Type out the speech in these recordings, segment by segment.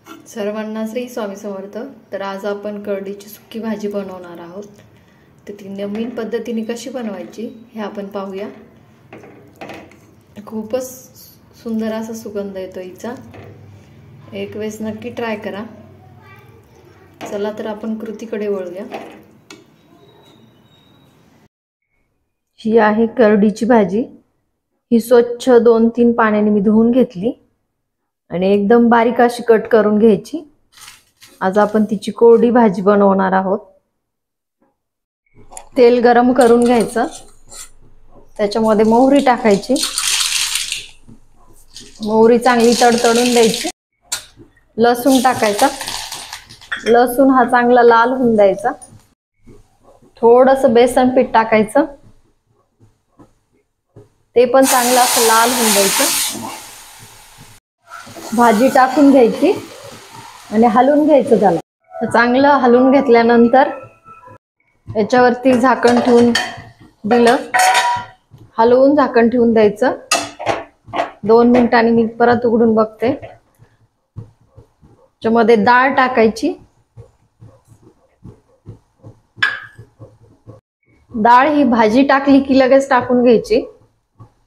सर्वांना श्री स्वामी समर्थ। तर आज आपण करडीची सुकी भाजी बनवणार आहोत। तर ती नवीन पद्धतीने कशी बनवायची हे आपण पाहूया। खूपच सुंदर असा सुगंध येतो हिचा। एक वेळेस नक्की ट्राय करा। चला तर आपण कृतीकडे वळूया। ही आहे करडीची भाजी। ही स्वच्छ 2-3 पाण्याने मी धुवून घेतली आणि एकदम बारीक अशी कट करून घ्यायची। आज आपण तिची कोरडी भाजी बनवणार आहोत। तेल गरम करून घ्यायचं, त्याच्यामध्ये मोहरी टाकायची। मोहरी चांगली तडतडून द्यायची। लसूण टाकायचा। लसूण हा चांगला लाल होऊन द्यायचा। थोडंसं बेसन पीठ टाकायचं, ते पण चांगलं असं लाल होऊन द्यायचं। भाजी टाकून घ्यायची आणि हलवून घ्यायचं त्याला। तर चांगलं हलवून घेतल्यानंतर याच्यावरती झाकण ठेवून दिलं, हलवून झाकण ठेवून द्यायचं। 2 मिनिटांनी मी परत उघडून बघते। त्याच्यामध्ये डाळ टाकायची। डाळ ही भाजी टाकली की लगेच टाकून घ्यायची।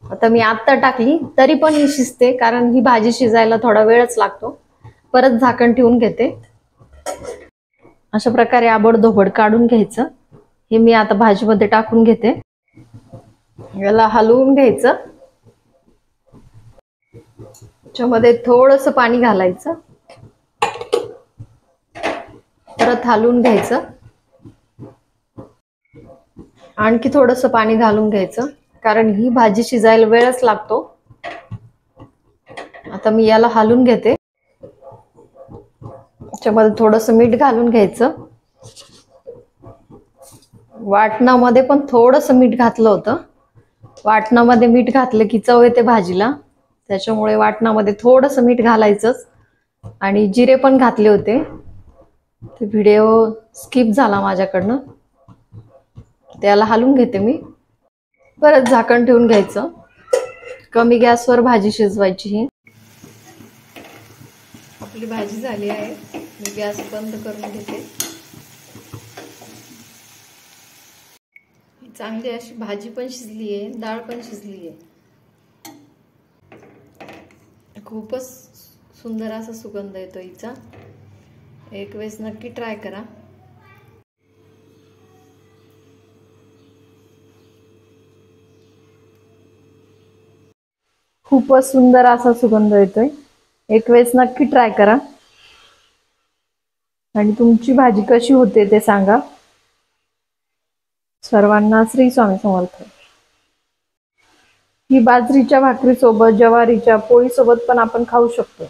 आता मी आत्ता टाकली तरी पण ही शिजते, कारण ही भाजी शिजायला थोडा वेळच लागतो। परत झाकण ठेवून घेते। अशा प्रकारे आबडधोबड काढून घ्यायचं। हे मी आता भाजीमध्ये टाकून घेते। याला हलवून घ्यायचं। त्याच्यामध्ये थोडंसं पाणी घालायचं, परत हलवून घ्यायचं। आणखी थोडंसं पाणी घालून घ्यायचं, कारण ही भाजी शिजायला वेळच लागतो। आता मी याला हलवून घेते। त्याच्यामध्ये थोडंसं मीठ घालून घ्यायचं। वाटणामध्ये पण थोडंसं मीठ घातलं होतं। वाटणामध्ये मीठ घातलं की चव येते भाजीला, त्याच्यामुळे वाटणामध्ये थोडंसं मीठ घालायचंच। आणि जिरे पण घातले होते, ते व्हिडिओ स्किप झाला माझ्याकडनं। त्याला हलवून घेते मी। परत झाकण ठेवून घ्यायचं। कमी गॅसवर भाजी शिजवायची। ही आपली भाजी झाली आहे। मी गॅस बंद करून घेते। चांगली अशी भाजी पण शिजली आहे, डाळ पण शिजली आहे। खूपच सुंदर असा सुगंध येतो हिचा। एक वेळेस नक्की ट्राय करा। खूपच सुंदर असा सुगंध येतोय। एक वेळेस नक्की ट्राय करा आणि तुमची भाजी कशी होते ते सांगा। सर्वांना श्री स्वामी समर्थ। ही बाजरीच्या भाकरी सोबत, ज्वारीच्या पोळी सोबत पण आपण खाऊ शकतो।